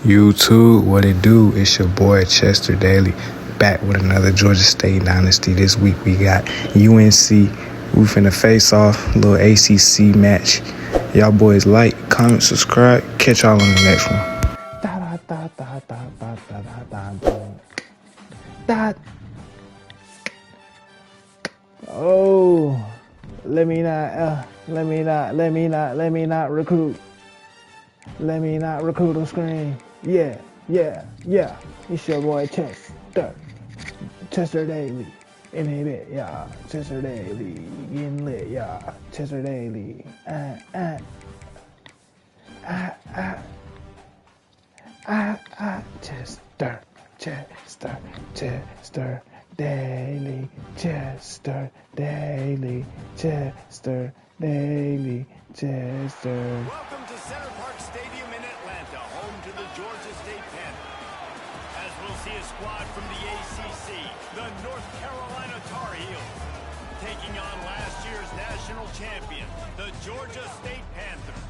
YouTube, what it do? It's your boy Chester Daly, back with another Georgia State Dynasty. This week we got UNC. We finna face off a little ACC match. Y'all boys like, comment, subscribe. Catch y'all on the next one. Oh, let me not recruit. Let me not recruit on screen. Yeah. It's your boy Chester Daly. In a bit, yeah. Chester Daly. Getting lit, yeah. Chester Daly. Chester Daly. Chester Daly. Chester Daly. Chester. Welcome to Center Parc Stadium in Atlanta, home to the Georgia State Panthers. As we'll see a squad from the ACC, the North Carolina Tar Heels, taking on last year's national champion, the Georgia State Panthers.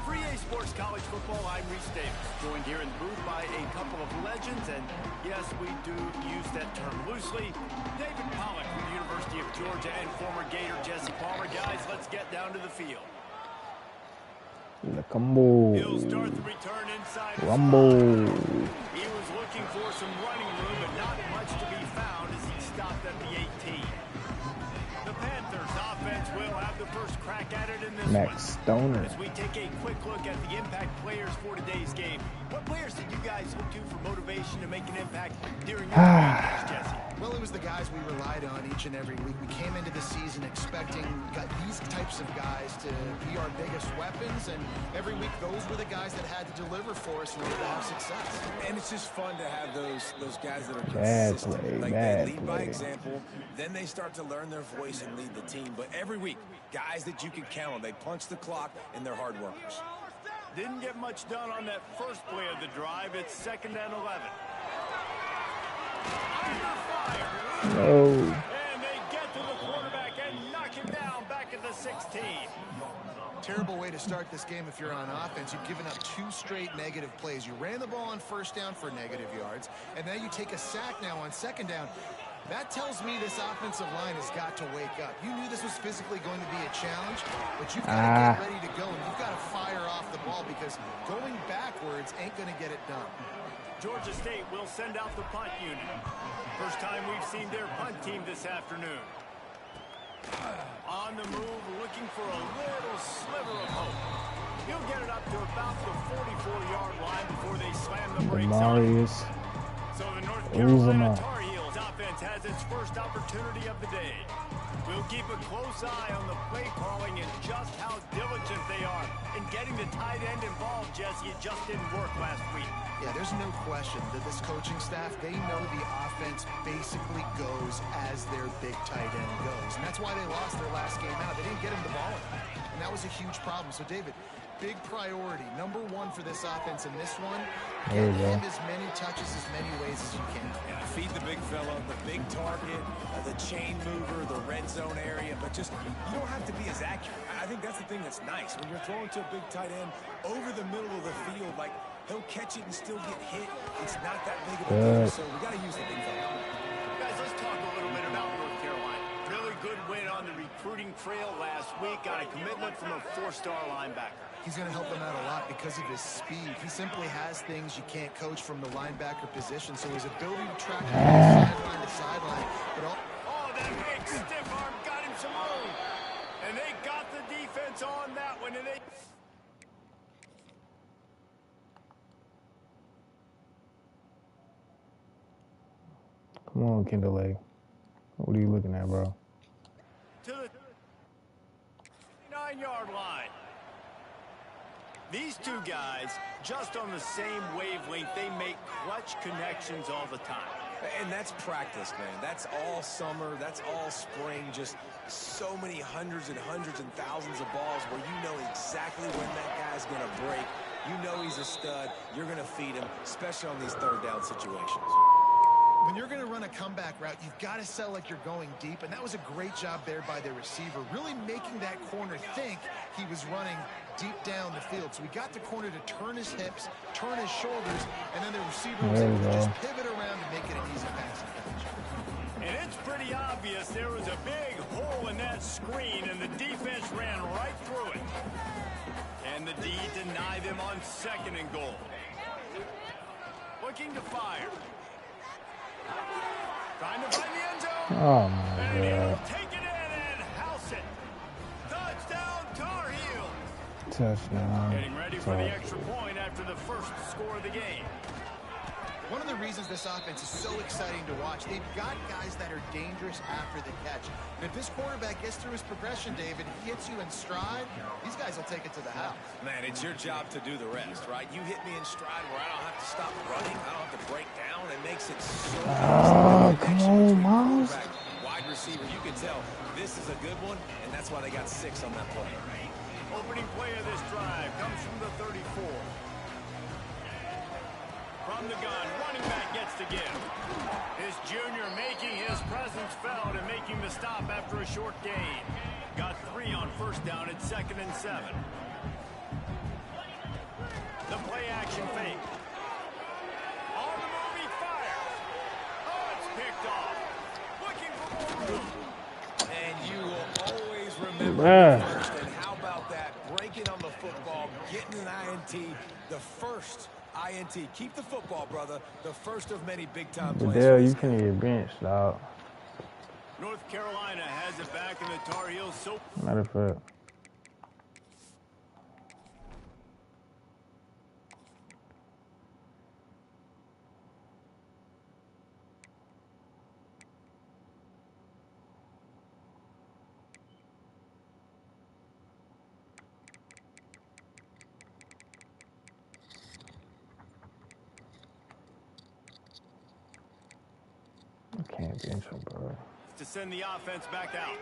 For EA Sports College Football, I'm Reese Davis, joined here in the booth by a couple of legends, and yes, we do use that term loosely. David Pollack from the University of Georgia and former Gator Jesse Palmer. Guys, let's get down to the field. He'll start the return inside his spot. He was looking for some running room, but not much to be found as he stopped at the 18. The Panthers offense will have the first crack at it in this Max Stoner. As we take a quick look at the impact players for today's game, what players did you guys look to for motivation to make an impact during your games, Jesse? Well, it was the guys we relied on each and every week. We came into the season expecting these types of guys to be our biggest weapons, and every week those were the guys that had to deliver for us in order to have success. And it's just fun to have those guys that are consistent. They lead by example, then they start to learn their voice and lead the team. But every week, guys that you can count on, they punch the clock and they're hard workers. Didn't get much done on that first play of the drive. It's 2nd and 11. Under fire. No. And they get to the quarterback and knock him down back at the 16. Terrible way to start this game if you're on offense. You've given up 2 straight negative plays. You ran the ball on first down for negative yards, and then you take a sack now on 2nd down. That tells me this offensive line has got to wake up. You knew this was physically going to be a challenge, but you've got to get ready to go, and you've got to fire off the ball because going backwards ain't going to get it done. Georgia State will send out the punt unit. First time we've seen their punt team this afternoon. On the move, looking for a little sliver of hope. He'll get it up to about the 44-yard line before they slam the brakes on. So the North Carolina Tar Heels offense has its first opportunity of the day. We'll keep a close eye on the play calling and just how diligent they are in getting the tight end involved, Jesse. It just didn't work last week. Yeah, there's no question that this coaching staff, they know the offense basically goes as their big tight end goes. And that's why they lost their last game out. They didn't get him the ball. And that was a huge problem. So, David, big priority, number 1 for this offense in this one, get him as many touches, as many ways as you can. Yeah, feed the big fella, the big target, the chain mover, the red zone area, but just, you don't have to be as accurate. I think that's the thing that's nice. When you're throwing to a big tight end over the middle of the field, like, he'll catch it and still get hit. It's not that big of a deal, so we got to use the big fella. Guys, let's talk a little bit about North Carolina. Really good win on the recruiting trail last week on a commitment from a 4-star linebacker. He's going to help them out a lot because of his speed. He simply has things you can't coach from the linebacker position, so his ability to track sideline to sideline. Oh, that big stiff arm got him some room. And they got the defense on that one, and they... Come on, Kendall A. What are you looking at, bro? To the 9-yard line. These two guys, just on the same wavelength, they make clutch connections all the time. And that's practice, man. That's all summer. That's all spring. Just so many hundreds and thousands of balls where you know exactly when that guy's going to break. You know he's a stud. You're going to feed him, especially on these 3rd down situations. When you're going to run a comeback route, you've got to sell like you're going deep, and that was a great job there by the receiver, really making that corner think he was running deep down the field. So he got the corner to turn his hips, turn his shoulders, and then the receiver was able to just pivot around and make it an easy pass and catch. And it's pretty obvious there was a big hole in that screen, and the defense ran right through it. And the D denied them on 2nd and goal. Looking to fire. Trying to find the end zone. Oh, my And God. he'll take it in and house it. Touchdown, Tar Heels. Touchdown. Getting ready for the extra point after the first score of the game. One of the reasons this offense is so exciting to watch, they've got guys that are dangerous after the catch. And if this quarterback gets through his progression, David, he hits you in stride, these guys will take it to the house. Man, it's your job to do the rest, right? You hit me in stride where I don't have to stop running. I don't have to break down. It makes it so Oh, come on, Miles. Wide receiver, you can tell this is a good one, and that's why they got 6 on that play. Opening play of this drive comes from the 34. From the gun, running back gets the give. This junior making his presence felt and making the stop after a short gain. Got 3 on first down at 2nd and 7. The play action fake. On the move, he fires. Oh, it's picked off. Looking for more room. And you will always remember the first. And how about that? Breaking on the football, getting an INT, the first INT. Keep the football, brother. The first of many big-time plays. Dale, you can get benched, dog. North Carolina has it back in the Tar Heels. So Matter of fact. I can't bench him, bro. to send the offense back out.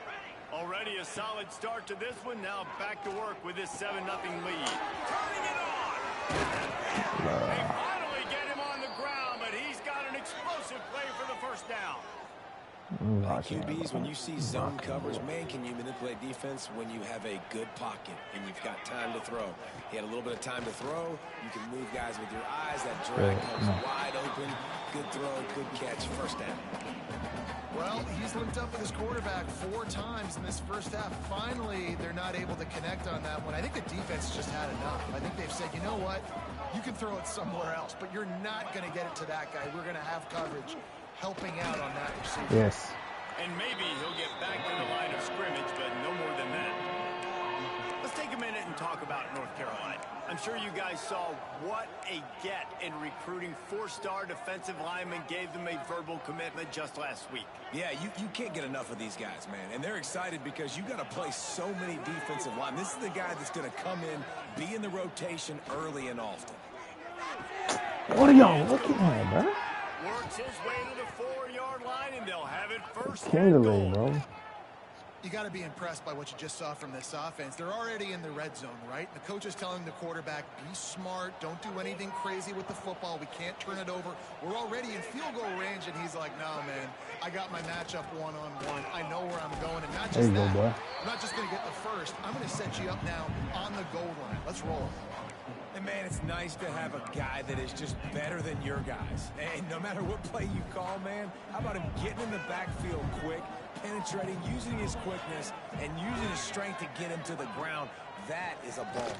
Already a solid start to this one. Now back to work with this 7-0 lead. Turning it on. They finally get him on the ground, but he's got an explosive play for the first down. QBs, when you see zone coverage, man, can you manipulate defense when you have a good pocket and you've got time to throw? He had a little bit of time to throw. You can move guys with your eyes. That drag comes wide open. Good throw, good catch, first down. Well, he's linked up with his quarterback 4 times in this first half. Finally, they're not able to connect on that one. I think the defense just had enough. I think they've said, you know what? You can throw it somewhere else, but you're not going to get it to that guy. We're going to have coverage helping out on that receiver. Yes. And maybe he'll get back to the line of scrimmage, but no more than that. Let's take a minute and talk about North Carolina. I'm sure you guys saw what a get in recruiting 4-star defensive linemen gave them a verbal commitment just last week. Yeah, you can't get enough of these guys, man. And they're excited because you got to play so many defensive linemen. This is the guy that's going to come in, be in the rotation early and often. What are y'all looking at, bro? Works his way to the 4-yard line, and they'll have it first. Kindling, bro. You got to be impressed by what you just saw from this offense. They're already in the red zone, right? The coach is telling the quarterback, be smart, don't do anything crazy with the football. We can't turn it over. We're already in field goal range, and he's like, no, man, I got my matchup one-on-one. I know where I'm going, and not just that. I'm not just going to get the first. I'm going to set you up now on the goal line. Let's roll. And, man, it's nice to have a guy that is just better than your guys. And no matter what play you call, man, how about him getting in the backfield quick, penetrating, using his quickness, and using his strength to get him to the ground. That is a ball.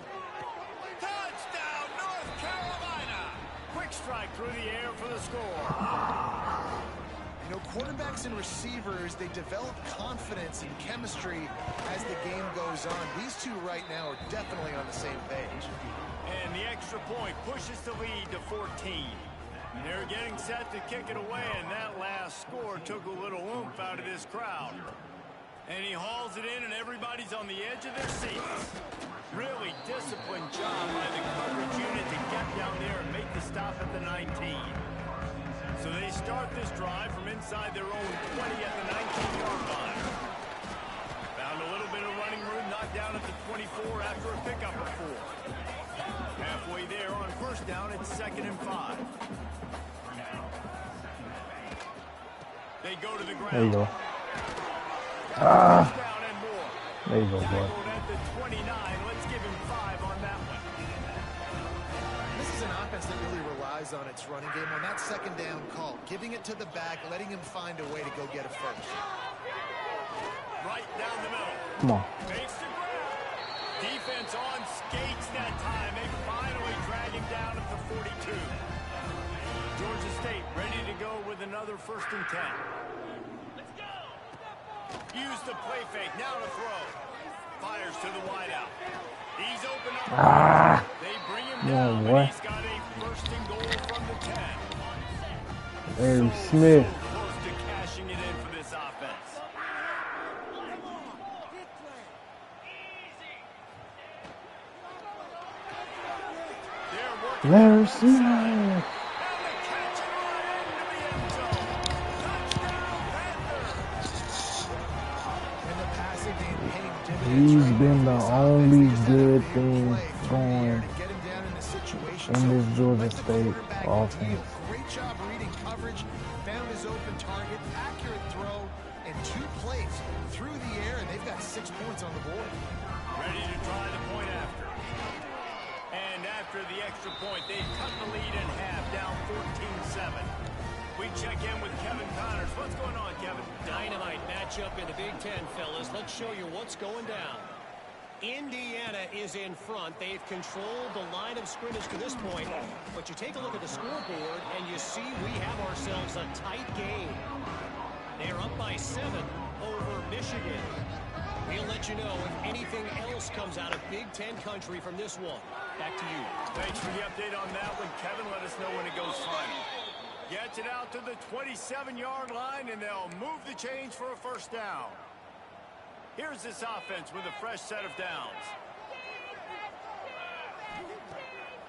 Touchdown, North Carolina! Quick strike through the air for the score. You know, quarterbacks and receivers, they develop confidence and chemistry as the game goes on. These two right now are definitely on the same page. And the extra point pushes the lead to 14. They're getting set to kick it away, and that last score took a little oomph out of this crowd. And he hauls it in, and everybody's on the edge of their seats. Really disciplined job by the coverage unit to get down there and make the stop at the 19. So they start this drive from inside their own 20 at the 19-yard line. Found a little bit of running room, knocked down at the 24 after a pickup of 4. Halfway there on first down, it's 2nd and 5. They go to the ground. There you go. Down and more. There you go, boy. At the 29, let's give him 5 on defense that really relies on its running game on that second down call, giving it to the back, letting him find a way to go get a first. Right down the middle. Come on. Fakes the grab. Defense on skates that time. They finally drag him down at the 42. Georgia State ready to go with another 1st and 10. Let's go. Use the play fake. Now to throw. Fires to the wideout. He's open up. They bring him down, and he's got a 1st and goal from the 10. Larry So Smith. close to cashing it in for this offense. Larry Smith. He's been the only good thing going in this Georgia State offense. Great job reading coverage, found his open target, accurate throw, and 2 plays through the air, and they've got 6 points on the board. Ready to try the point after. And after the extra point, they cut the lead in half, down 14-7. We check in with Kevin Connors. What's going on, Kevin? Dynamite matchup in the Big Ten, fellas. Let's show you what's going down. Indiana is in front. They've controlled the line of scrimmage to this point. But you take a look at the scoreboard, and you see we have ourselves a tight game. They're up by 7 over Michigan. We'll let you know if anything else comes out of Big Ten country from this one. Back to you. Thanks for the update on that one, Kevin. Let us know when it goes final. Gets it out to the 27-yard line, and they'll move the chains for a 1st down. Here's this offense with a fresh set of downs.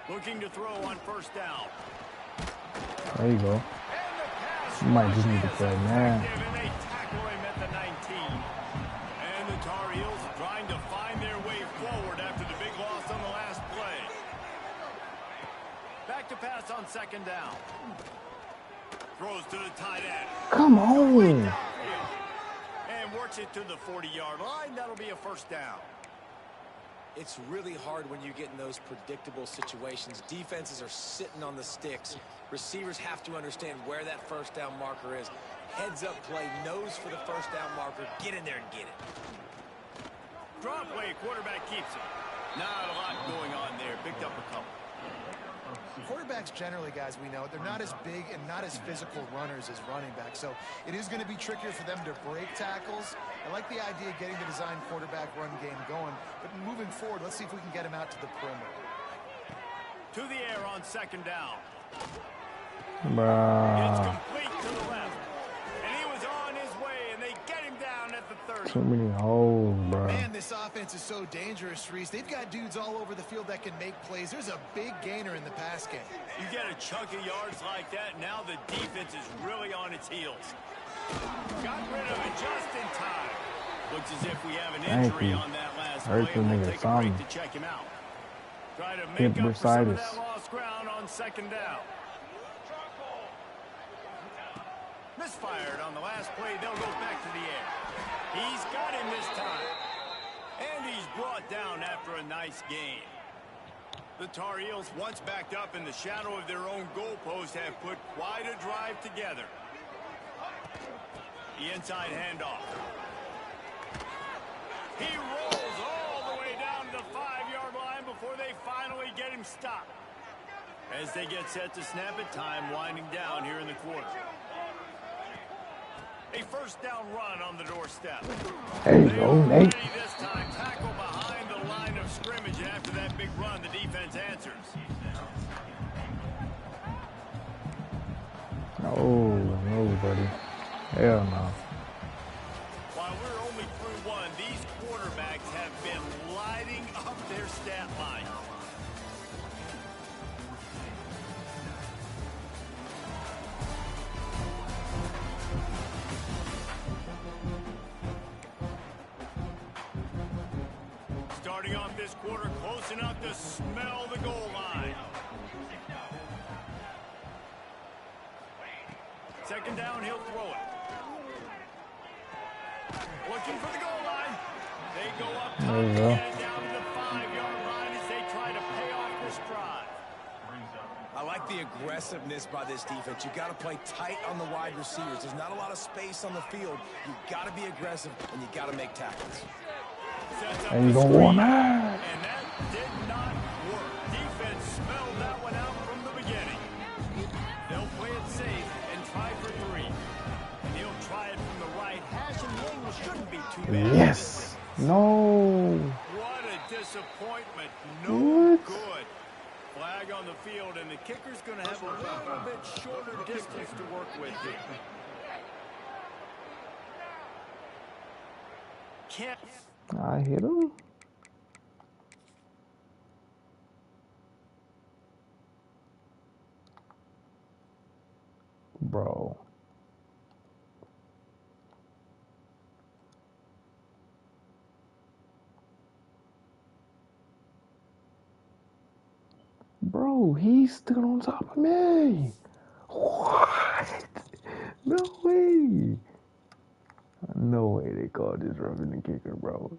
Looking to throw on 1st down. There you go. You might just need to play now. And they tackle him at the 19. And the Tar Heels trying to find their way forward after the big loss on the last play. Back to pass on 2nd down. Throws to the tight end. Come on. And works it to the 40-yard line. That'll be a 1st down. It's really hard when you get in those predictable situations. Defenses are sitting on the sticks. Receivers have to understand where that 1st down marker is. Heads up play, nose for the 1st down marker. Get in there and get it. Draw play, quarterback keeps it. Not a lot going on there. Picked up a couple. Quarterbacks generally, guys, we know, they're not as big and not as physical runners as running backs, so it is going to be trickier for them to break tackles. I like the idea of getting the design quarterback run game going, but moving forward, let's see if we can get him out to the perimeter. To the air on 2nd down. It's Bruh. complete to the left. And he was on his way, and they get him down at the 30. Too many holes, bro. Man, this offense is so dangerous, Reese. They've got dudes all over the field that can make plays. There's a big gainer in the pass game. You get a chunk of yards like that, now the defense is really on its heels. Got rid of it just in time. Looks as if we have an injury on that last play. We'll take a break to check him out. Try to make up for some of that lost ground on 2nd down. Misfired on the last play. They'll go back to the air. He's got him this time. And he's brought down after a nice gain. The Tar Heels, once backed up in the shadow of their own goalpost, have put quite a drive together. The inside handoff. He rolls all the way down to the 5-yard line before they finally get him stopped. As they get set to snap it, time winding down here in the quarter. A 1st down run on the doorstep. There you go, Nate. This time, tackle behind the line of scrimmage, and after that big run, the defense answers. No, buddy. Hell no. While we're only through one, these quarterbacks have been lighting up their stat line. Starting off this quarter close enough to smell the goal line. 2nd down, he'll throw it. Looking for the goal line. They go up top and get it down to the 5-yard line as they try to pay off this drive. I like the aggressiveness by this defense. You got to play tight on the wide receivers. There's not a lot of space on the field. You got to be aggressive, and you got to make tackles. And you don't want that. And that did not work. Defense smelled that one out from the beginning. They'll play it safe and try for 3. And he'll try it from the right. Hash and Young shouldn't be too bad. Yes. No. What a disappointment. No good. Flag on the field, and the kicker's going to have a little bit shorter distance to work with here. Can't. I hit him. Bro. Bro, he stood on top of me. What? No way. No way they called this roughing the kicker, bro.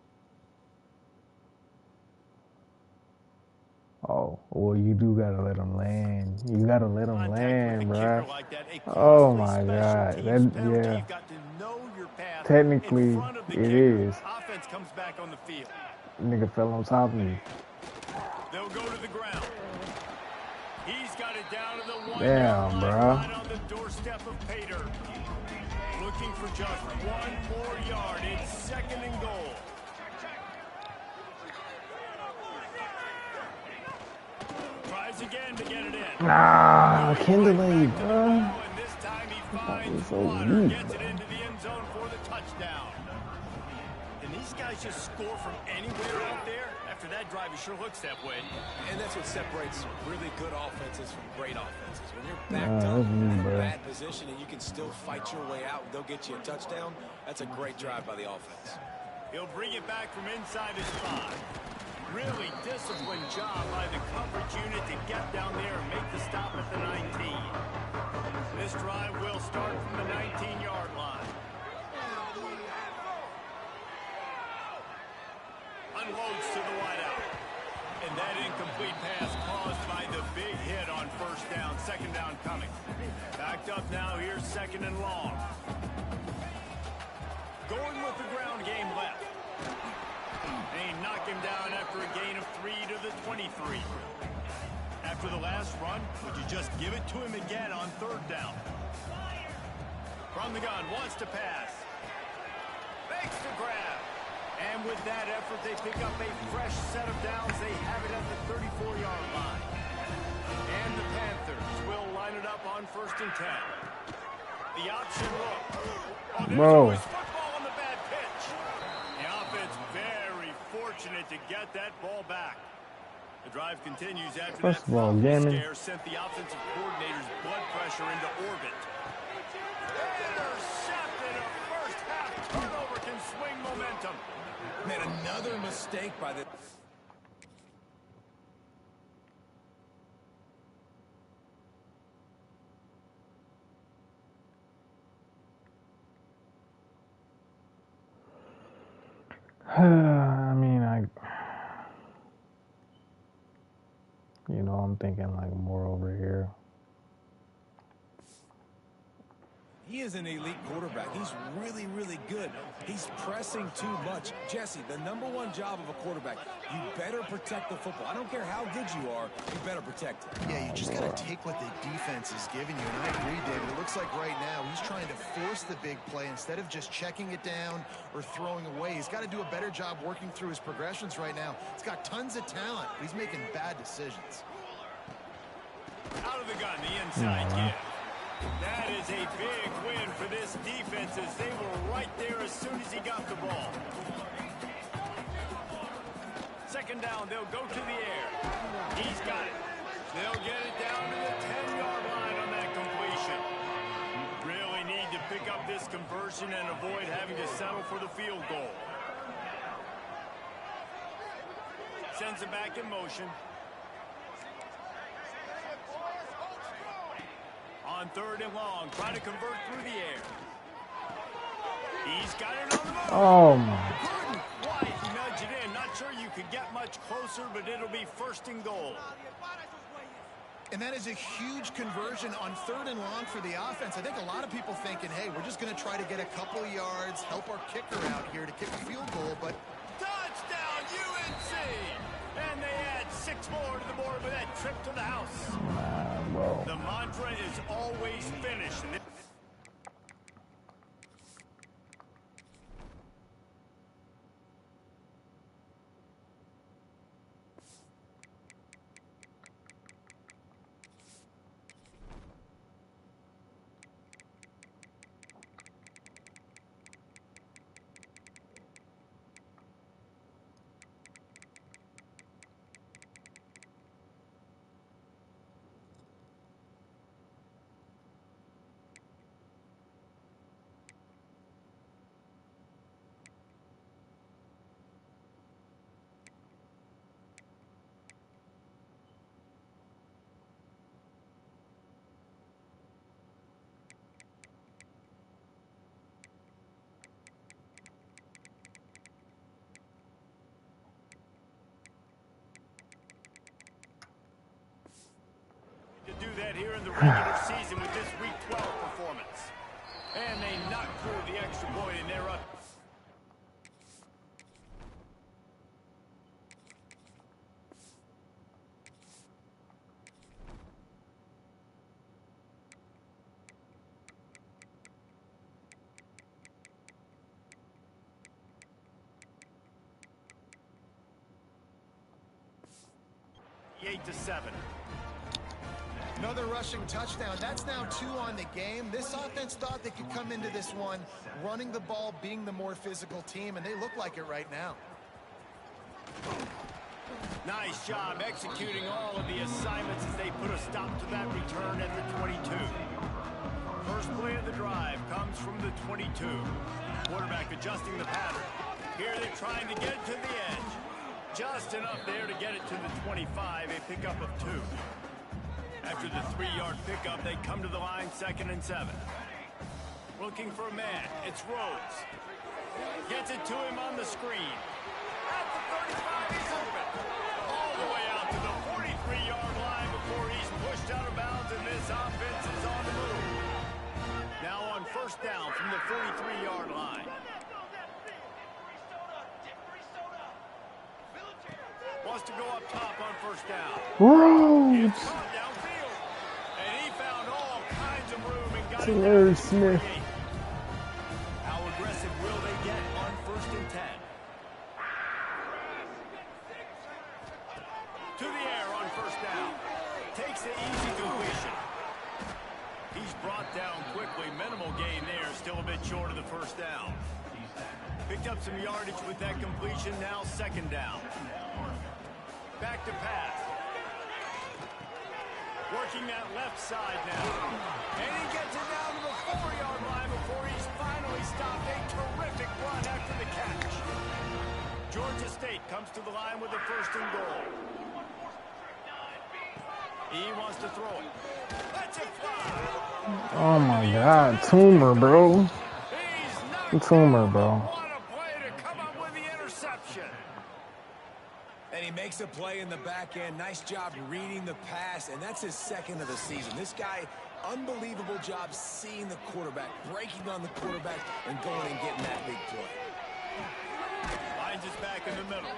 Oh, well, you do gotta let him land. You gotta let him land, bro. Oh my God. Yeah. Technically, it is. Offense comes back on the field. Nigga fell on top of me. They'll go to the ground. He's got it down to the 1 Damn, bro. right on the doorstep of Pater. Looking for just 1 more yard. It's 2nd and goal. Tries again to get it in. Nah, Kindle, bro. And this time he finds Water. Gets it into the end zone for the touchdown. And these guys just score from anywhere out there. After that drive, it sure looks that way. And that's what separates really good offenses from great offenses. When you're backed up me, in a bro. bad position and you can still fight your way out and they'll get you a touchdown, that's a great drive by the offense. He'll bring it back from inside his 5. Really disciplined job by the coverage unit to get down there and make the stop at the 19. This drive will start from the 19-yard line. Unloads to the wideout. And that incomplete pass caused by the big hit on 1st down. 2nd down coming. Backed up now. Here's 2nd and long. Going with the ground game left. They knock him down after a gain of 3 to the 23. After the last run, would you just give it to him again on 3rd down? From the gun, wants to pass. Makes the grab. And with that effort, they pick up a fresh set of downs. They have it at the 34-yard line. And the Panthers will line it up on 1st and 10. The option look. Oh, there's always football on the bad pitch. The offense very fortunate to get that ball back. The drive continues after First that of all, scare sent the offensive coordinator's blood pressure into orbit. Intercepted. A first half turnover can swing momentum. Man, another mistake by the... I mean, I'm thinking like more over here. He is an elite quarterback. He's really, really good. He's pressing too much. Jesse, the #1 job of a quarterback, you better protect the football. I don't care how good you are, you better protect it. Yeah, you just got to take what the defense is giving you. And I agree, David. It looks like right now he's trying to force the big play instead of just checking it down or throwing away. He's got to do a better job working through his progressions right now. He's got tons of talent, but he's making bad decisions. Out of the gun, the inside give. That is a big win for this defense as they were right there as soon as he got the ball. 2nd down, they'll go to the air. He's got it. They'll get it down to the 10-yard line on that completion. Really need to pick up this conversion and avoid having to settle for the field goal. Sends it back in motion. On 3rd and long, trying to convert through the air. He's got it on the move. Oh my. Couldn't quite nudge it in. Not sure you could get much closer, but it'll be 1st and goal. And that is a huge conversion on 3rd and long for the offense. I think a lot of people thinking, hey, we're just going to try to get a couple of yards, help our kicker out here to kick a field goal, but Touchdown, UNC! And they add 6 more to the board with that trip to the house. The mantra is always finish. Do that here in the regular season with this Week 12 performance. And they knock through the extra point, and they're up. Eight to 7. another rushing touchdown. That's now 2 on the game. This offense thought they could come into this one running the ball, being the more physical team, and they look like it right now. Nice job executing all of the assignments as they put a stop to that return at the 22. First play of the drive comes from the 22. Quarterback adjusting the pattern. Here they're trying to get it to the edge. Just enough there to get it to the 25, a pickup of 2. After the 3-yard pickup, they come to the line, 2nd and 7. Looking for a man, it's Rhodes. Gets it to him on the screen. At the 35, he's open. All the way out to the 43-yard line before he's pushed out of bounds, and this offense is on the move. Now on first down from the 43-yard line. Wants to go up top on first down. Rhodes! It's caught downfield. And he found all kinds of room and got To it Larry down to Smith. 48. How aggressive will they get on 1st and 10? To the air on first down. Takes the easy completion. He's brought down quickly. Minimal gain there. Still a bit short of the first down. Picked up some yardage with that completion. Now 2nd down. Back to pass. Working that left side now. And he gets it down to the 4-yard line before he's finally stopped. A terrific run after the catch. Georgia State comes to the line with a 1st and goal. He wants to throw it. Let's it fly. Oh my God, Tumor, bro. He's not Tumor, bro. what a play to come up with the interception. And he makes a play in the back end. Nice job reading the pass, and that's his 2nd of the season. This guy, unbelievable job seeing the quarterback, breaking on the quarterback, and going and getting that big play. Finds his back in the middle.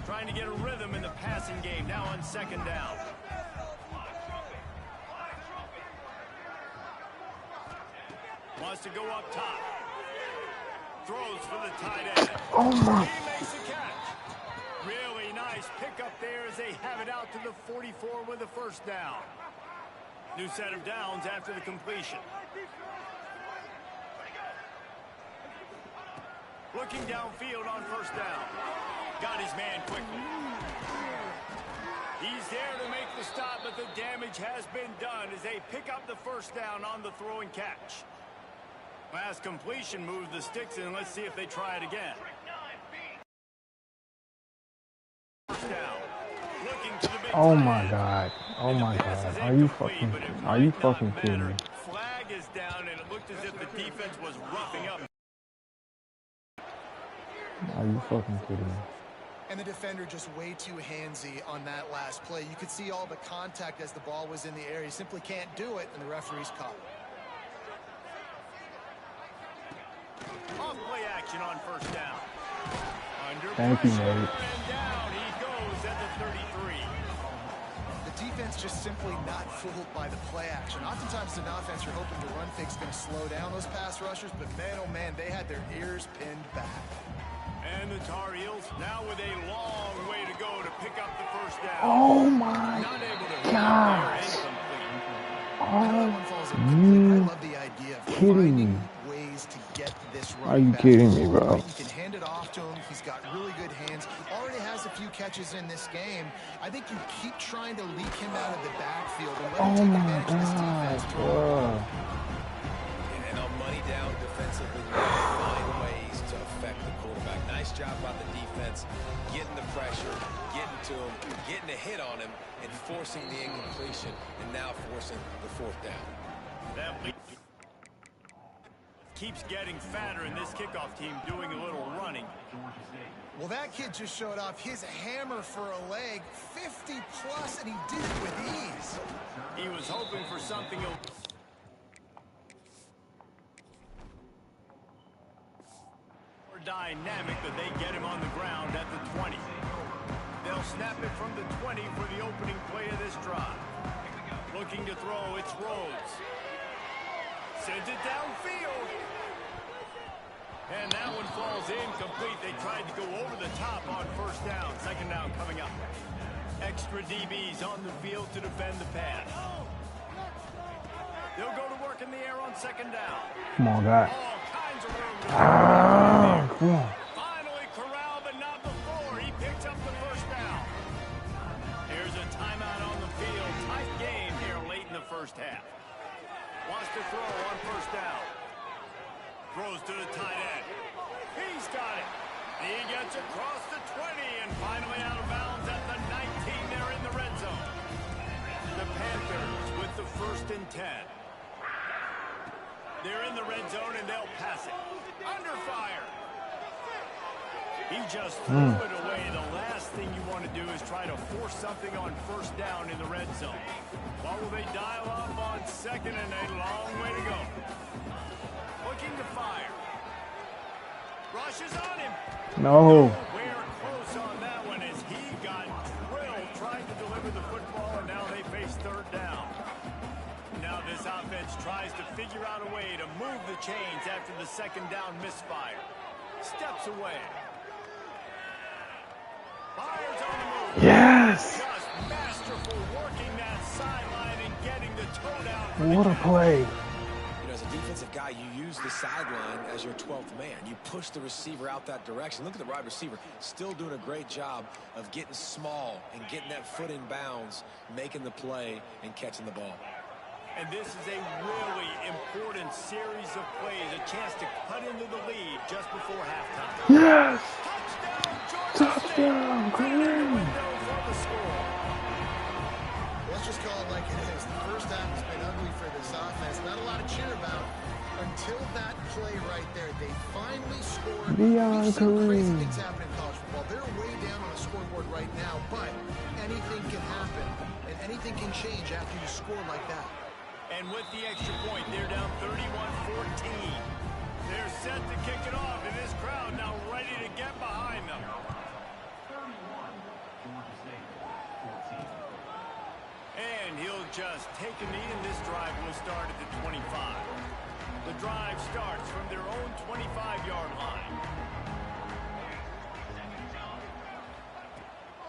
Trying to get a rhythm in the passing game now on 2nd down. Wants to go up top. Throws for the tight end. Oh my. He makes the catch. Really nice pickup there as they have it out to the 44 with the 1st down. New set of downs after the completion. Looking downfield on 1st down. Got his man quickly. He's there to make the stop, but the damage has been done as they pick up the 1st down on the throw and catch. Last completion moved the sticks in. Let's see if they try it again. 1st down. Looking to the big Oh tight my end. God. Oh And the my pass God. is Are you incomplete, fucking but it are you might fucking not kidding matter. me? Flag is down, and it looked as if the defense was roughing up. Are you fucking kidding me? And the defender just way too handsy on that last play. You could see all the contact as the ball was in the air. He simply can't do it, and the referee's caught. Off play action on first down. Under Thank you, pressure, Nate. and down he goes at the 33. The defense just simply not fooled by the play action. Oftentimes in offense, you're hoping the run fake's going to slow down those pass rushers, but man, oh man, they had their ears pinned back. And the Tar Heels now with a long way to go to pick up the first down. Oh my Not able to gosh. Another one falls incomplete. I love the idea of Kidding me? finding ways to get this Are running you back kidding the me, ball, bro? right? You can hand it off to him. He's got really good hands. Already has a few catches in this game. I think you keep trying to leak him out of the backfield and let him Oh take my advantage of this defense. gosh, bro. And on money down defensively, you find ways to affect the quarterback. Nice job by the defense, getting the pressure, getting to him, getting a hit on him, and forcing the incompletion, and now forcing the fourth down. That lead keeps getting fatter, and this kickoff team doing a little running. Well, that kid just showed off his hammer for a leg, 50 plus, and he did it with ease. He was hoping for something more dynamic, but they get him on the ground at the 20. They'll snap it from the 20 for the opening play of this drive. Looking to throw, it's Rhodes. Sends it downfield. And that one falls incomplete. They tried to go over the top on first down. Second down coming up. Extra DBs on the field to defend the pass. They'll go to work in the air on second down. Come on, guy. All kinds of room to Come on. finally corralled, but not before. He picks up the first down. Here's a timeout on the field. Tight game here late in the first half. Wants to throw on first down. Throws to the tight end. He's got it. He gets across the 20 and finally out of bounds at the 19. They're in the red zone. The Panthers with the 1st and 10. They're in the red zone and they'll pass it. Under fire. He just threw it away. The last thing you want to do is try to force something on first down in the red zone. What will they dial up on second and a long way to go? Looking to fire. Rushes on him. No. We're close on that one as he got drilled trying to deliver the football, and now they face third down. Now this offense tries to figure out a way to move the chains after the second down misfire. Steps away. Fires on the move. Yes. Just masterful working that sideline and getting the toe down. What a play. You know, as a defensive guy, you use the sideline as your 12th man. You push the receiver out that direction. Look at the wide receiver, still doing a great job of getting small and getting that foot in bounds, making the play and catching the ball. And this is a really important series of plays, a chance to cut into the lead just before halftime. Yes. Touchdown, Touchdown, Green. Let's just call it like it is. The first half has been ugly for this offense. Not a lot to cheer about until that play right there. They finally scored. Beyond We've seen crazy Kareem. things happen in college football. They're way down on the scoreboard right now, but anything can happen, and anything can change after you score like that. And with the extra point, they're down 31-14. They're set to kick it off, and this crowd now ready to get behind them. And he'll just take a knee, and this drive will start at the 25. The drive starts from their own 25-yard line.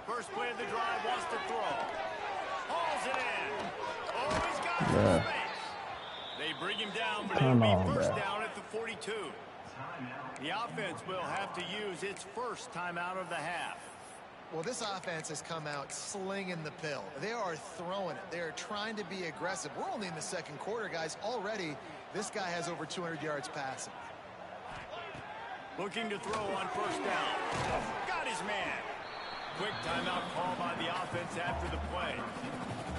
First play of the drive, wants to throw. Hauls it in. Oh, he's got some space. They bring him down, but it'll be first down at the 42. The offense will have to use its first timeout of the half. Well, this offense has come out slinging the pill. They are throwing it. They are trying to be aggressive. We're only in the second quarter, guys. Already, this guy has over 200 yards passing. Looking to throw on first down. Got his man. Quick timeout call by the offense after the play.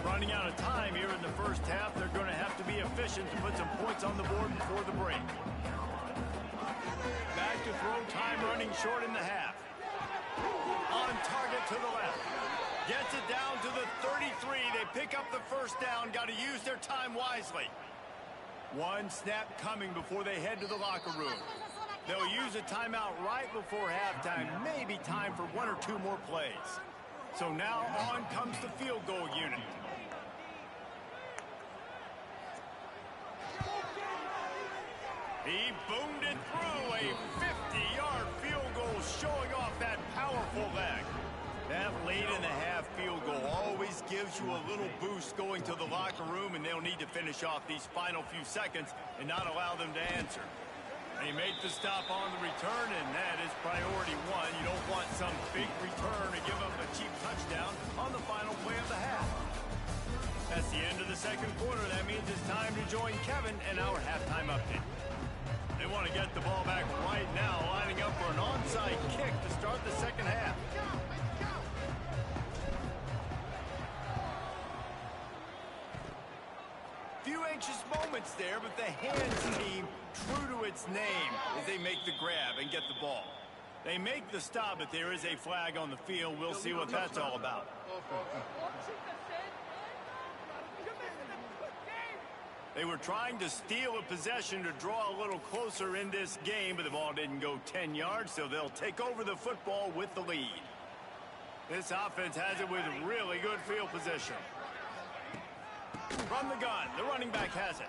Running out of time here in the first half. They're going to have to be efficient to put some points on the board before the break. Back to throw, time running short in the half. On target to the left. Gets it down to the 33. They pick up the first down. Got to use their time wisely. One snap coming before they head to the locker room. They'll use a timeout right before halftime. Maybe time for one or two more plays. So now on comes the field goal unit. He boomed it through. A 50-yard field goal showing off that powerful leg. That late in the half field goal always gives you a little boost going to the locker room, and they'll need to finish off these final few seconds and not allow them to answer. They made the stop on the return, and that is priority one. You don't want some big return to give up a cheap touchdown on the final play of the half. That's the end of the second quarter. That means it's time to join Kevin and our halftime update. They want to get the ball back right now, lining up for an onside kick to start the second half. Few anxious moments there, but the hands team true to its name as they make the grab and get the ball. They make the stop, but there is a flag on the field. We'll see what that's all about. They were trying to steal a possession to draw a little closer in this game, but the ball didn't go 10 yards, so they'll take over the football with the lead. This offense has it with really good field position. From the gun, the running back has it.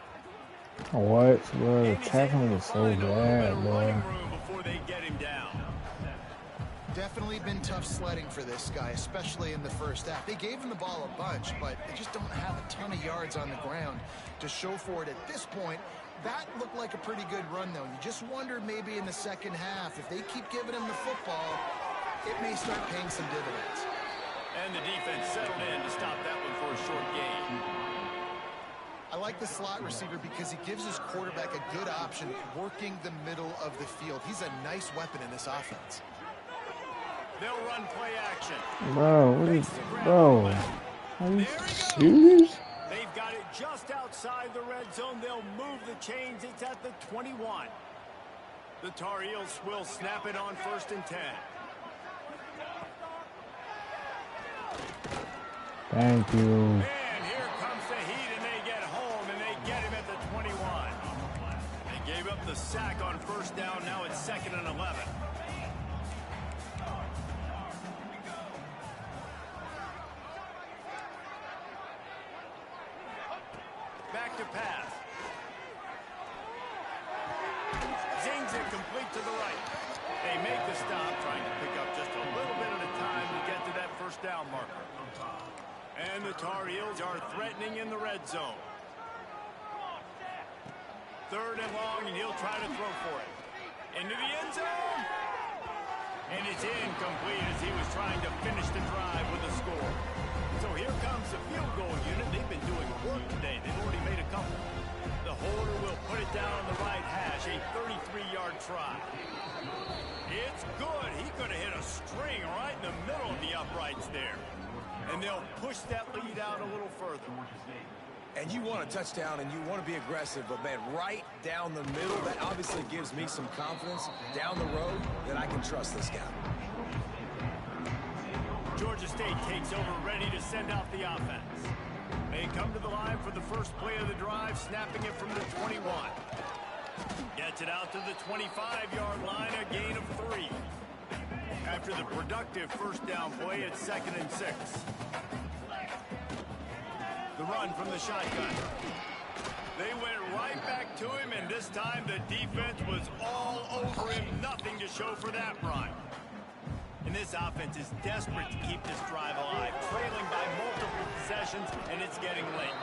What, bro? Tackling is so bad, bro. Before they get him down. Definitely been tough sledding for this guy, especially in the first half. They gave him the ball a bunch, but they just don't have a ton of yards on the ground to show for it at this point. That looked like a pretty good run, though. You just wondered maybe in the second half, if they keep giving him the football, it may start paying some dividends. And the defense settled in to stop that one for a short gain. I like the slot receiver because he gives his quarterback a good option working the middle of the field. He's a nice weapon in this offense. They'll run play action. Bro, what is, bro? Are you serious? They've got it just outside the red zone. They'll move the chains. It's at the 21. The Tar Heels will snap it on 1st and 10. Thank you. And here comes the heat, and they get home, and they get him at the 21. They gave up the sack on 1st down. Now it's 2nd and 11. Back to pass. Zings it complete to the right. They make the stop, trying to pick up just a little bit at a time to get to that 1st down marker. And the Tar Heels are threatening in the red zone. 3rd and long, and he'll try to throw for it. Into the end zone. And it's incomplete as he was trying to finish the drive with a score. So here comes the field goal unit. They've been doing work today. They've already made a couple. The holder will put it down on the right hash, a 33-yard try. It's good. He could have hit a string right in the middle of the uprights there. And they'll push that lead out a little further. And you want a touchdown and you want to be aggressive, but man, right down the middle, that obviously gives me some confidence down the road that I can trust this guy. Georgia State takes over, ready to send out the offense. They come to the line for the first play of the drive, snapping it from the 21. Gets it out to the 25-yard line, a gain of 3. After the productive 1st down play, it's 2nd and 6. The run from the shotgun. They went right back to him, and this time the defense was all over him. Nothing to show for that run. And this offense is desperate to keep this drive alive, trailing by multiple possessions, and it's getting late.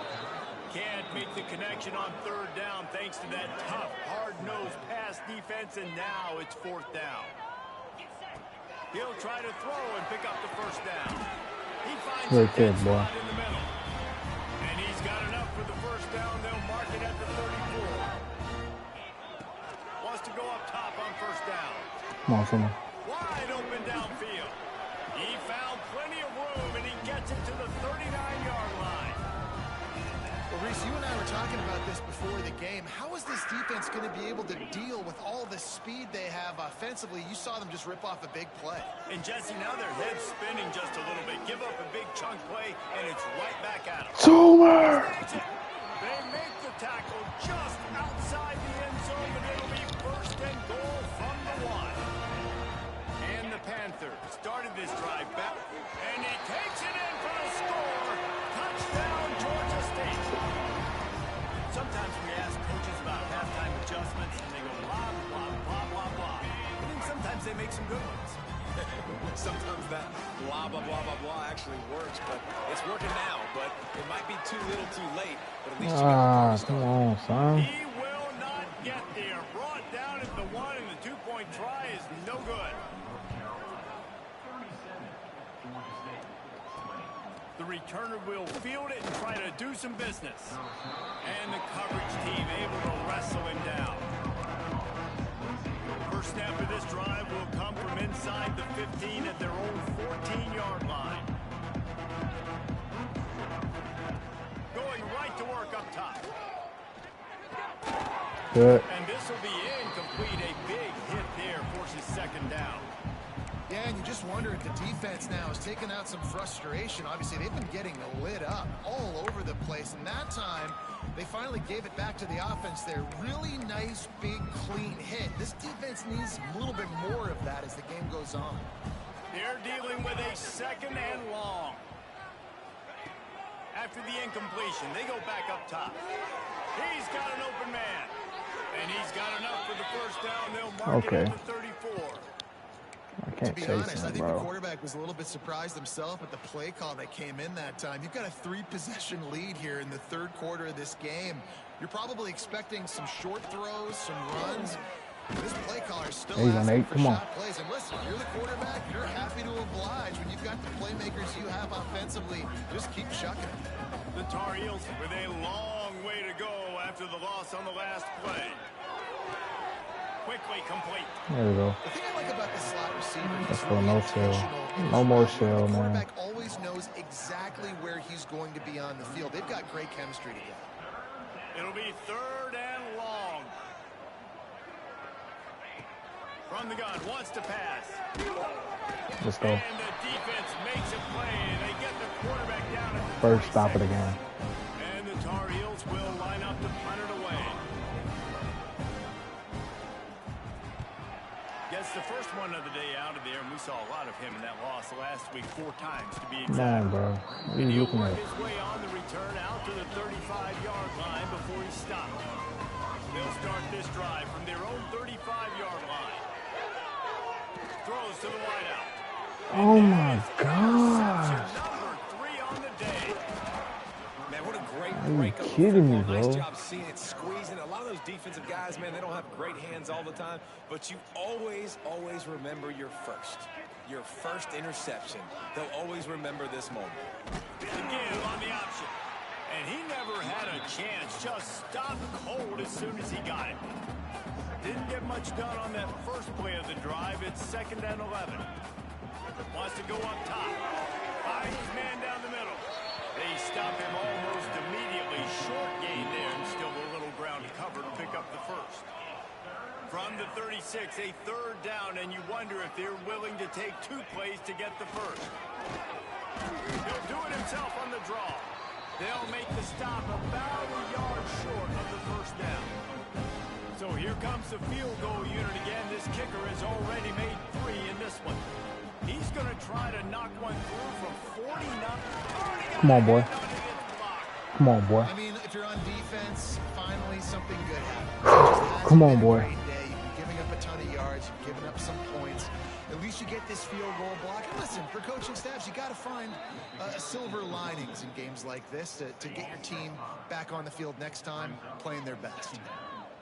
Can't make the connection on 3rd down thanks to that tough, hard-nosed pass defense, and now it's 4th down. He'll try to throw and pick up the 1st down. He finds a dead spot in the middle. And he's got enough for the 1st down. They'll mark it at the 34. Wants to go up top on 1st down. Come on, someone. Wide open downfield. He found plenty of room, and he gets it to the 39-yard line. Well, Reese, you and I were talking about this before the game. How is this defense going to be able to deal with all the speed they have offensively? You saw them just rip off a big play. And Jesse, now their head's spinning just a little bit. Give up a big chunk play, and it's right back at them. Zoomer! They make the tackle just outside the end zone, but it'll be first and goal from the 1. And the Panthers started this drive back, and he takes it in for the score. Touchdown, Georgia State. Sometimes we ask coaches about halftime adjustments, and they go blah, blah, blah, blah, blah. I think sometimes they make some good ones. Sometimes that blah, blah, blah, blah, blah actually works, but it's working now. But it might be too little too late, but at least you got the Come on, son. He will not get there. Brought down at the 1, and the 2-point try is no good. The returner will field it and try to do some business. And the coverage team able to wrestle him down. First snap of this drive will come from inside the 15 at their own 14-yard line. Going right to work up top. Good. And this will be incomplete. A big hit there forces second down. Yeah, and you just wonder if the defense now is taking out some frustration. Obviously, they've been getting lit up all over the place. And that time, they finally gave it back to the offense there. Really nice, big, clean hit. This defense needs a little bit more of that as the game goes on. They're dealing with a second and long. After the incompletion, they go back up top. He's got an open man. And he's got enough for the first down. They'll mark it at the 34. I To can't be chase honest, I him, think the bro. quarterback was a little bit surprised himself at the play call that came in that time. You've got a 3-possession lead here in the third quarter of this game. You're probably expecting some short throws, some runs. This play caller is still asking for shot plays. And listen, you're the quarterback. You're happy to oblige when you've got the playmakers you have offensively. Just keep chucking it. The Tar Heels with a long way to go after the loss on the last play. Quickly complete. There we go. The thing I like about the slot receiver, Let's go, no shell. No more shell, the man. quarterback always knows exactly where he's going to be on the field. They've got great chemistry together. It'll be third and long. From the gun, wants to pass. Let's go. And the defense makes a play, and they get the quarterback down at the First stop of the 26. game. And the Tar Heels will line up to punt it away. Gets the first one of the day out of there, and we saw a lot of him in that loss last week, 4 times to be exact. Come on, bro. What are And you he'll looking work at? his way on the return out to the 35-yard line before he stopped. They'll start this drive from their own 35-yard line. Throws to the wideout. Oh, my God. Number 3 on the day. Man, what a great Are you break of kidding me, football. Nice bro? job seeing it, squeezing. A lot of those defensive guys, man, they don't have great hands all the time, but you always remember your first interception. They'll always remember this moment. Again on the option. And he never had a chance. Just stopped cold as soon as he got it. Didn't get much done on that first play of the drive. It's 2nd and 11. Wants to go up top. Finds his man down the middle. They stop him almost immediately. Short gain there, and still a little ground to cover to pick up the first. From the 36, a third down, and you wonder if they're willing to take 2 plays to get the first. He'll do it himself on the draw. They'll make the stop about a yard short of the first down. So here comes the field goal unit again. This kicker has already made 3 in this one. He's going to try to knock one through from 49. Come on, boy. Come on, boy. I mean, if you're on defense, finally something good happens. Come on, boy. Great day. You've been giving up a ton of yards. You've given up some points. At least you get this field goal block. And listen, for coaching staffs, you got to find silver linings in games like this to get your team back on the field next time playing their best.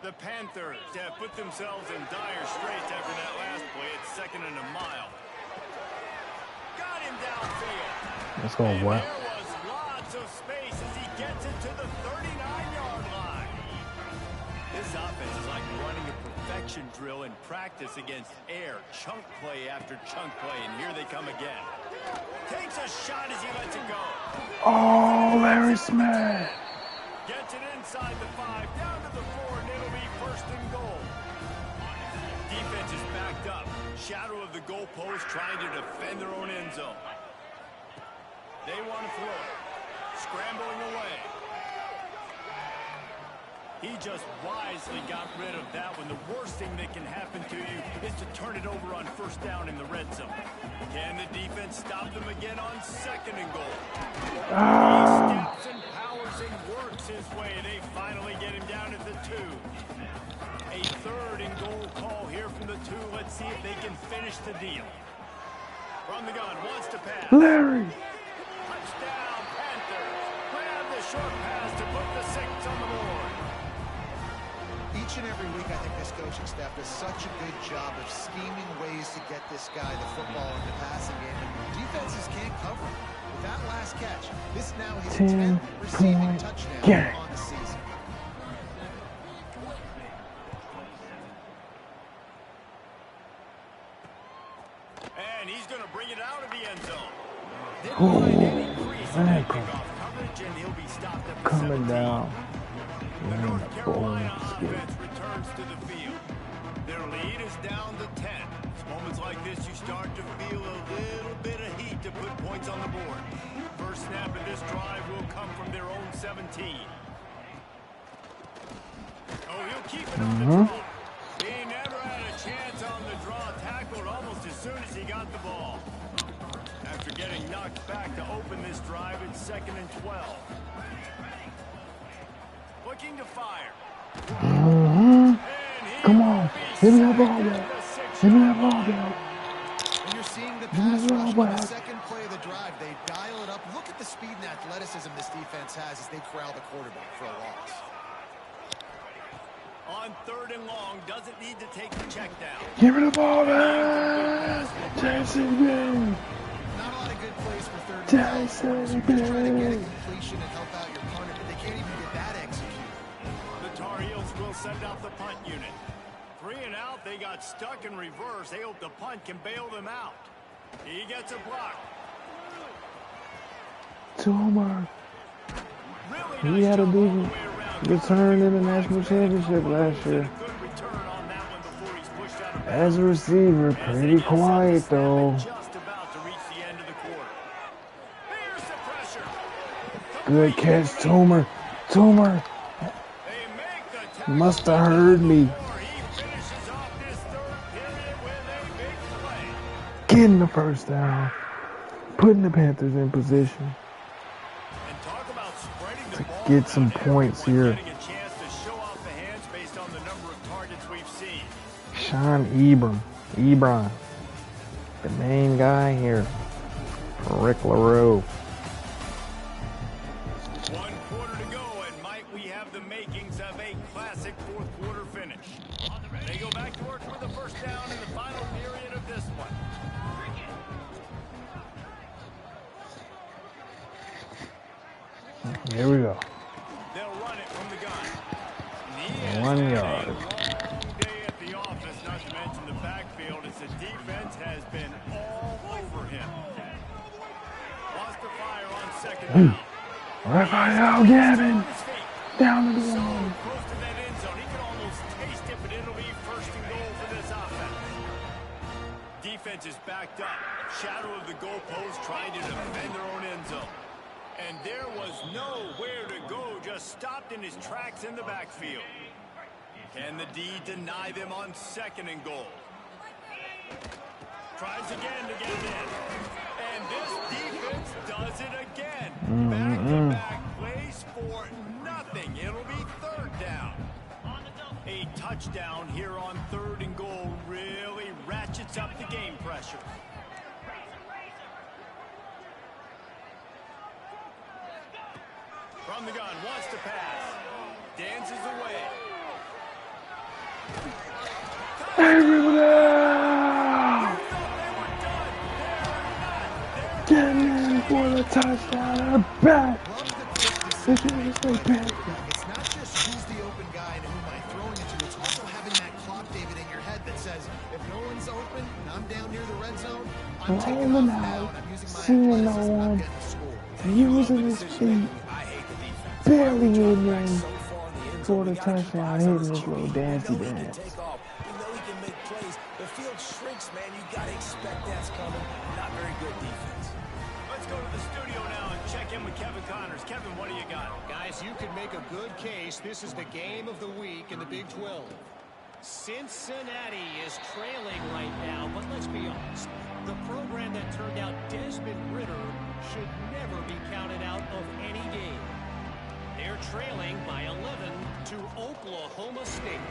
The Panthers have put themselves in dire straits after that last play. It's 2nd and a mile. Got him downfield. Let's go, And boy. there was lots of space as he gets it to the 39-yard line. This offense is like running a perfection drill in practice against air. Chunk play after chunk play, and here they come again. Takes a shot as he lets it go. Oh, Larry Smith. Gets inside the 5, down to the 4, and it'll be first and goal. Defense is backed up. Shadow of the goalpost trying to defend their own end zone. They want to throw it. Scrambling away. He just wisely got rid of that one. The worst thing that can happen to you is to turn it over on first down in the red zone. Can the defense stop them again on second and goal? He steps and powers and works his way. They finally get him down at the 2. A third and goal call here from the 2. Let's see if they can finish the deal. From the gun, wants to pass. Larry. Touchdown, Panthers. Grab the short pass to put the 6 on the board. Each and every week, I think this coaching staff does such a good job of scheming ways to get this guy the football in the passing game. And defenses can't cover him. With that last catch, this now his 10th receiving touchdown on the season. And he's going to bring it out of the end zone. Coming down. The North Carolina offense returns to the field. Their lead is down to 10. It's moments like this you start to feel a little bit of heat to put points on the board. First snap of this drive will come from their own 17. Oh, he'll keep it on the draw. He never had a chance on the draw. Tackled almost as soon as he got the ball. After getting knocked back to open this drive, it's 2nd and 12. Looking to fire. Come on. Hit me that ball back. Hit me that ball back. And you're seeing the pass rush on the second play of the drive. They dial it up. Look at the speed and athleticism this defense has as they corral the quarterback for a loss. On 3rd and long, doesn't need to take the check down. Give me the ball back. Jason Green. Not a lot of good plays for 3rd and Jason 12. You're just trying to get a Green. completion and help out your punter, but they can't even get that executed. The Tar Heels will send out the punt unit. 3 and out, they got stuck in reverse. They hope the punt can bail them out. He gets a block. Toomer. Really He nice had a job all the big way around. return in the national championship last year. Good return on that one before he's pushed out of As a receiver, pretty quiet though. just about to reach the end of the quarter. Here's the pressure. Good catch, Toomer. Toomer They make the tackle. must have heard me. He finishes off this 3rd period with a big play. Getting the first down. Putting the Panthers in position And talk about spreading the to ball get some around. points Everyone here. getting a chance to show off the hands based on the number of targets we've seen. Sean Ebron, the main guy here for Rick LaRue. 1 quarter to go, and might we have the makings of a classic 4th quarter finish. They go back to work with the first down in the final period of this one. Here we go. They'll run it from the gun. 1 yard. A long day at the office, not to mention the backfield, as the defense has been all over him. Wants to fire on 2nd down. Raphael Gavin On his feet. down to the So line. close to that end zone, he can almost taste it, but it'll be 1st and goal for this offense. Defense is backed up. Shadow of the goalpost trying to defend their own end zone. And there was nowhere to go, just stopped in his tracks in the backfield. Can the D deny them on 2nd and goal? Tries again to get it in. And this defense does it again. Back-to-back plays for nothing. It'll be 3rd down. A touchdown here on 3rd and goal really ratchets up the game pressure. From the gun, wants to pass. Dances away. Getting in for the touchdown. Back. It's not just who's the open guy and who am I throwing it to. It's also having that clock, David, in your head that says, if no one's open and I'm down near the red zone, I'm taking off now and I'm using my athleticism and I'm getting the score. Using his feet. Barely in range. scored a touchdown hitting this little dancey dance. Take off. We know he can make plays. The field shrinks, man. You got to expect that's coming. Not very good defense. Let's go to the studio now and check in with Kevin Connors. Kevin, what do you got? Guys, you could make a good case. This is the game of the week in the Big 12. Cincinnati is trailing right now, but let's be honest. The program that turned out Desmond Ridder should never be counted out of any game. They're trailing by 11 to Oklahoma State.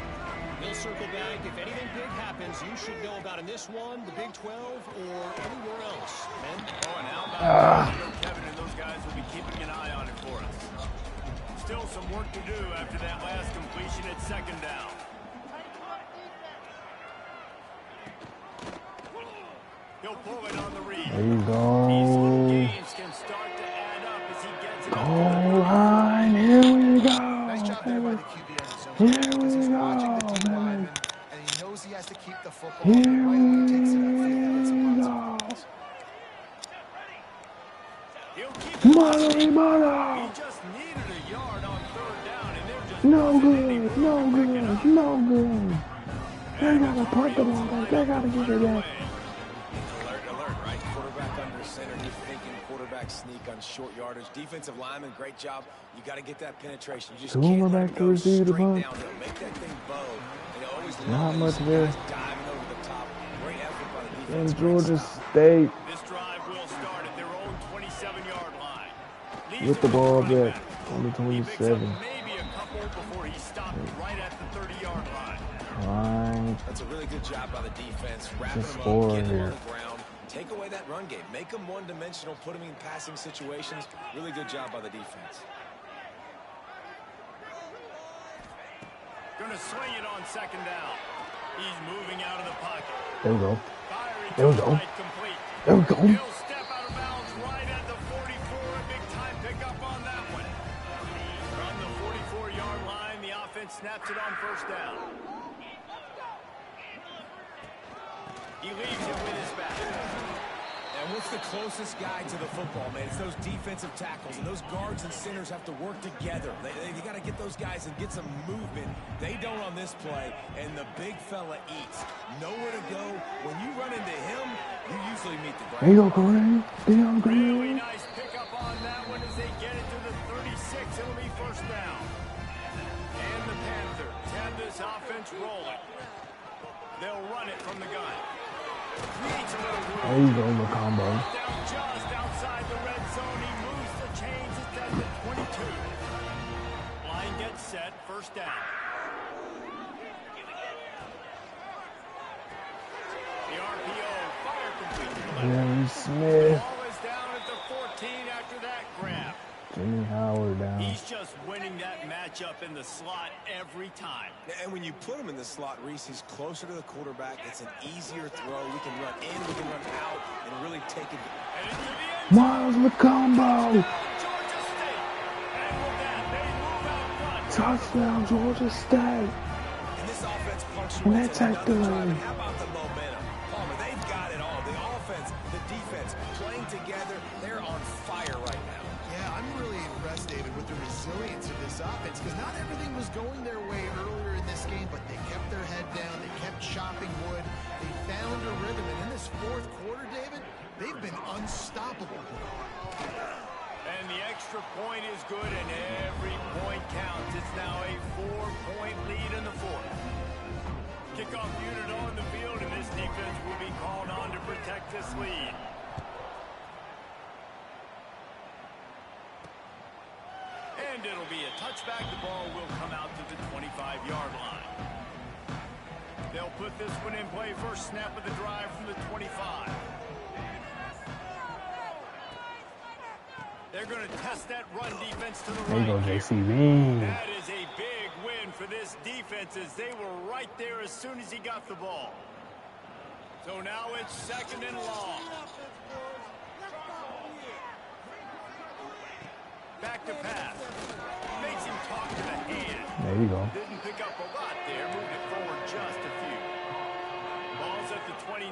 We'll circle back. If anything big happens, you should know about in this one, the Big 12, or anywhere else. Men? Oh, and how about Kevin and those guys will be keeping an eye on it for us. Still some work to do after that last completion at second down. He'll pull it on the read. There you go. These little games can start to add up as he gets it. Goal line. Here we go. Nice job there by the QB in the zone. Here Because he's we watching the D go, lineman, and he knows he has to keep the football. Here Right when he takes it upfield, he gets some we lots of He'll keep it. Mano, He mano. just needed a yard on third down, and they're just No buzzing good. anywhere No to pick it good. up. No good. They gotta punt the ball back. They gotta get it back. Alert, right? Quarterback under center. You're thinking quarterback sneak on short yardage. Defensive lineman, great job. You got to get that penetration. You just Two can't more let back it to go receive the straight punt. downhill. Make that thing bow. And I always Not love much these there. guys diving over the top. Great effort by the defense. In Great Georgia stop. State This drive will start at their own 27-yard line. Leaves with it the with ball running back back. on the He picks up 27. maybe a couple before he stopped right at the 30-yard line. Line. That's a really good job by the defense. Wrapping Just them score up, getting them here. on the ground. Take away that run game. Make them one-dimensional. Put them in passing situations. Really good job by the defense. Gonna swing it on second down. He's moving out of the pocket. There we go. Firing There we to the go. right, complete. There we go. He'll step out of bounds right at the 44. A big time pickup on that one. From the 44-yard line, the offense snaps it on first down. He leaves it with his back. And what's the closest guy to the football, man? It's those defensive tackles, and those guards and centers have to work together. They got to get those guys and get some movement. They don't on this play, and the big fella eats. Nowhere to go. When you run into him, you usually meet the ground. There you go, Corey. Damn Really good. nice pickup on that one as they get it to the 36. It'll be first down. And the Panthers have this offense rolling. They'll run it from the gun. Creates a little room. There you go, the combo. Down just outside the red zone. He moves the chains. It's at the 22. Line gets set. First down. The RPO. Fire complete to the left. Jerry Smith. Ball is down at the 14 after that grab. Jimmy Howard down. He's just winning that matchup in the slot every time. And when you put him in the slot, Reese, he's closer to the quarterback. It's an easier throw. We can run in, we can run out, and really take it. And into the end zone. Miles Macombo. Georgia State. And with that, they move out front. Touchdown, Georgia State. And this offense And punctuates they take another the drive. lead. And how about the momentum? Palmer, they've got it all. The offense, the defense, playing together. They're on fire right now. Yeah, I'm really impressed, David, with the resilience of this offense, because not everything was going their way earlier in this game, but they kept their head down, they kept chopping wood, they found a rhythm, and in this fourth quarter, David, they've been unstoppable. And the extra point is good, and every point counts. It's now a 4-point lead in the fourth. Kickoff unit on the field, and this defense will be called on to protect this lead. And it'll be a touchback. The ball will come out to the 25-yard line. They'll put this one in play. First snap of the drive from the 25. They're going to test that run defense to the There you go, right. JCB. That is a big win for this defense as they were right there as soon as he got the ball. So now it's second and long. Back to pass. Makes him talk to the hand. There you go. Didn't pick up a lot there. Moved it forward just a few. Ball's at the 29.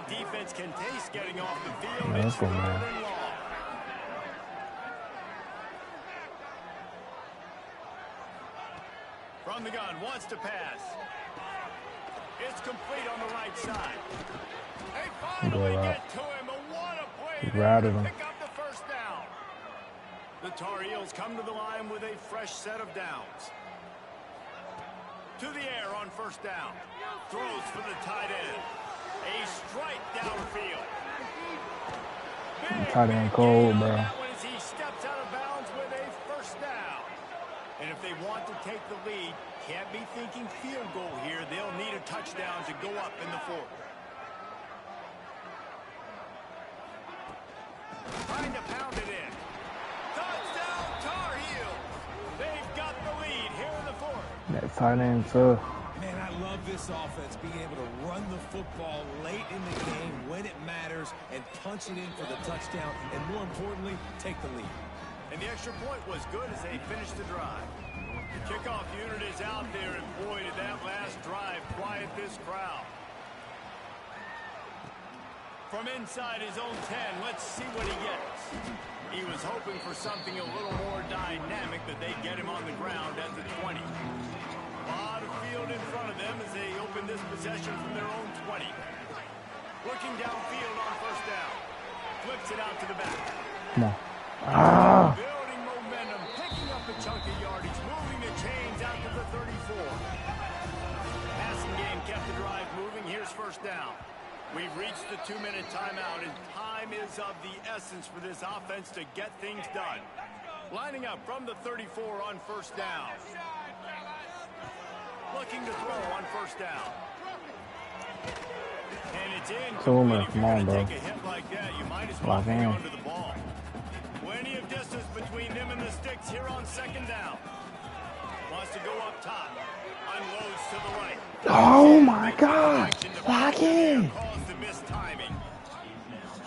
Defense can taste getting off the field. Yeah, It's let's go, third man. and long. From the gun, wants to pass. It's complete on the right side. They finally get to him. What a play there to pick up the first down. The Tar Heels come to the line with a fresh set of downs. To the air on first down. Throws for the tight end. A strike downfield. Tight end cold, bro. As he steps out of bounds with a first down. And if they want to take the lead, can't be thinking field goal here. They'll need a touchdown to go up in the fourth. Trying to pound it in. Touchdown, Tar Heels. They've got the lead here in the fourth. That tight end tough. Man, I love this offense being able to run the football late in the game when it matters and punch it in for the touchdown and, more importantly, take the lead. And the extra point was good as they finished the drive. The kickoff unit is out there, and boy, did that last drive quiet this crowd. From inside his own 10, let's see what he gets. He was hoping for something a little more dynamic, but they get him on the ground at the 20. A lot of field in front of them as they open this possession from their own 20. Looking downfield on first down. Flips it out to the back. Come on. Building momentum, picking up a chunk of yardage, moving the chains out to the 34. Passing game kept the drive moving. Here's first down. We've reached the 2-minute timeout, and time is of the essence for this offense to get things done. Lining up from the 34 on first down. Looking to throw on first down. And it's in. Come on, bro. Take a hit like that, you might as well hang on to the ball. Plenty of distance between them and the sticks here on second down. Wants to go up top. Unloads to the right. Oh my God! Lock in. Calls the missed timing.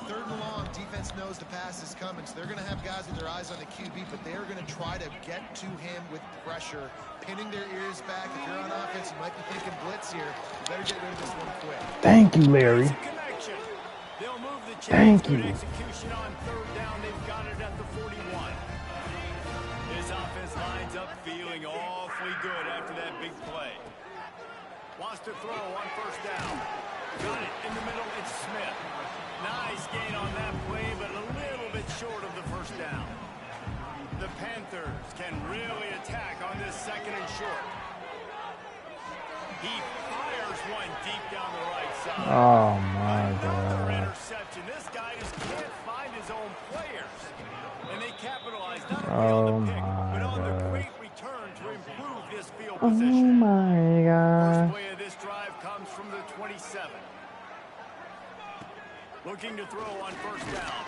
Third and long, defense knows the pass is coming, so they're going to have guys with their eyes on the QB, but they're going to try to get to him with pressure, pinning their ears back. If you're on offense, you might be thinking blitz here. You better get rid of this one quick. Thank you, Larry. They'll move the Thank you. execution on third down. They've got it at the 41. This offense lines up feeling awfully good after that big play. Wants to throw on first down. Got it in the middle. It's Smith. Nice gain on that play, but a little bit short of the first down. The Panthers can really attack on this second and short. He fires one deep down the right side. Oh my Another God. interception. This guy just can't find his own players. And they capitalize not only on the pick, but on the great return to improve this field position. Oh my God. First play of this drive comes from the 27. Looking to throw on first down.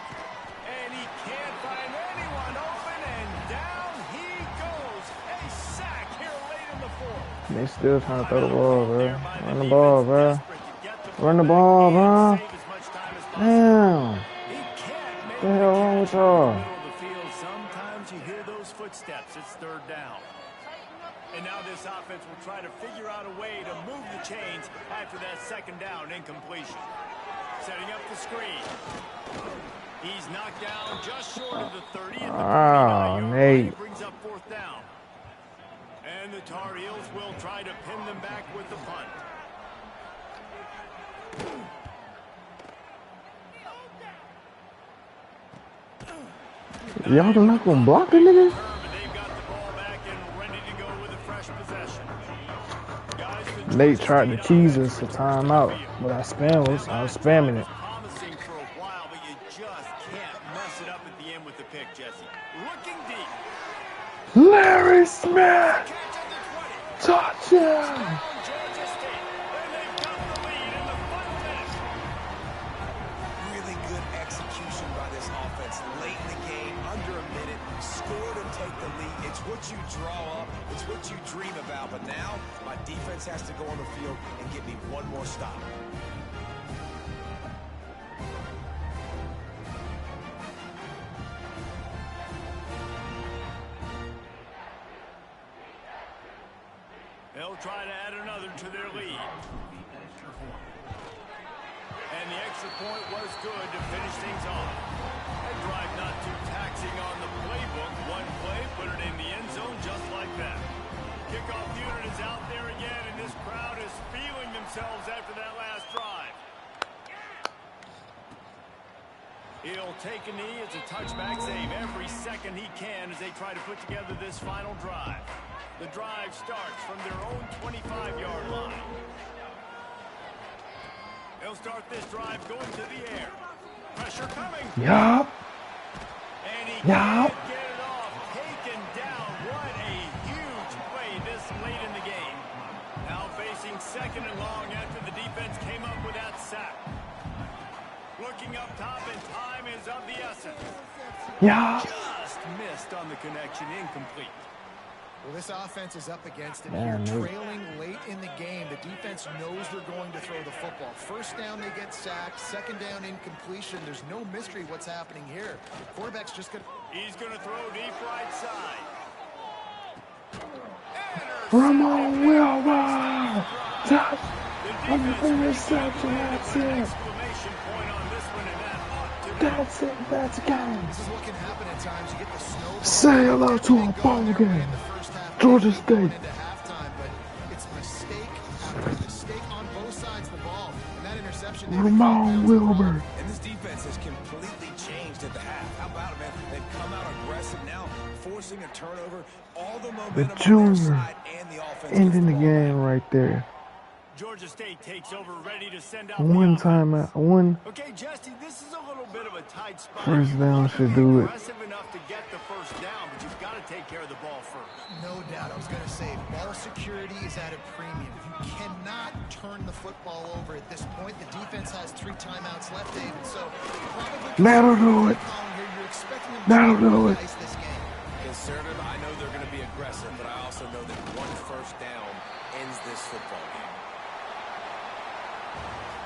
And he can't find anyone open, and down he goes. A sack here late in the fourth. They still trying to throw the ball, bro. Run the ball, bro. Run the ball, bro. Damn. What the hell wrong with y'all? Sometimes you hear those footsteps. It's third down. And now this offense will try to figure out a way to move the chains after that second down incompletion. Setting up the screen. He's knocked down just short of the 30 at the 39-yard line. He brings up fourth down. And the Tar Heels will try to pin them back with the punt. Y'all not gonna block the nigga? They've got the ball back and ready to go with a fresh possession. Nate tried to cheese us a timeout, but I was spamming it. Promising for a while, but you just can't mess it up at the end with the pick, Jesse. Looking deep. Larry Smith! Touchdown! Georgia State, and they've got the lead in the final minute. Really good execution by this offense late in the game, under a minute, score to take the lead. It's what you draw up, it's what you dream about, but now my defense has to go on the field and get me one more stop. They'll try to add another to their lead. And the extra point was good to finish things off. A drive not too taxing on the playbook. One play, put it in the end zone just like that. Kickoff unit is take a knee as a touchback, save every second he can as they try to put together this final drive. The drive starts from their own 25-yard line. They'll start this drive going to the air. Pressure coming. Yup. And he can't get it off. Taken down. What a huge play this late in the game. Now facing second and long after the defense came up with that sack. Looking up top, and time is of the essence. Yeah. Just missed on the connection. Incomplete. Well, this offense is up against it. Man, You're trailing late in the game. The defense knows they're going to throw the football. First down, they get sacked. Second down, incompletion. There's no mystery what's happening here. Quarterback's just going to... He's going to throw deep right side. Ramon Wilbur. Just on the interception. That's it. That's it. That's game. This is what can happen at times. You get the snow. Say hello to a ball game. Georgia State. Into halftime, but it's mistake after mistake on both sides of the ball. And that interception. Ramon Wilbur. And this defense has completely changed at the half. How about it, man? They've come out aggressive now, forcing a turnover. All the momentum The on junior their side and the offense. ending the game right there. Georgia State takes over, ready to send out One the timeout. One Okay, Jesse, this is a little bit of a tight spot. first down should do it. Aggressive enough to get the first down, but you've got to take care of the ball first. No doubt. I was going to say, ball security is at a premium. You cannot turn the football over at this point. The defense has 3 timeouts left, David. So probably That'll do it. you're expecting them That'll to do it. ice this game. Conservative, I know they're going to be aggressive, but I also know that one first down ends this football game.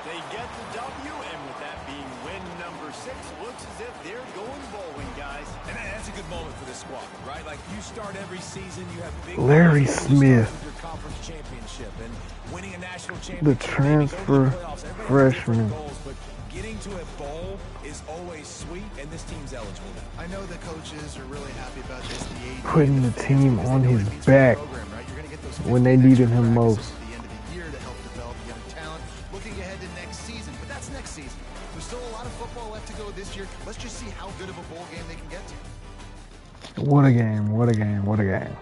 They get the W, and with that being win number 6, looks as if they're going bowling, guys. And that's a good moment for this squad, right? Like, you start every season, you have big Larry goals. Smith. You start with your conference championship and winning a national championship. The maybe transfer going to the playoffs. Everybody has different freshman. goals, but getting to a bowl is always sweet, and this team's eligible. I know the coaches are really happy about this. The AD, Putting the team on his back program, right? You're gonna get those when they 50 needed extra him practices most. at the end of the year to help develop young talent. Looking ahead to next season, but that's next season. There's still a lot of football left to go this year. Let's just see how good of a bowl game they can get to. What a game. What a game. What a game.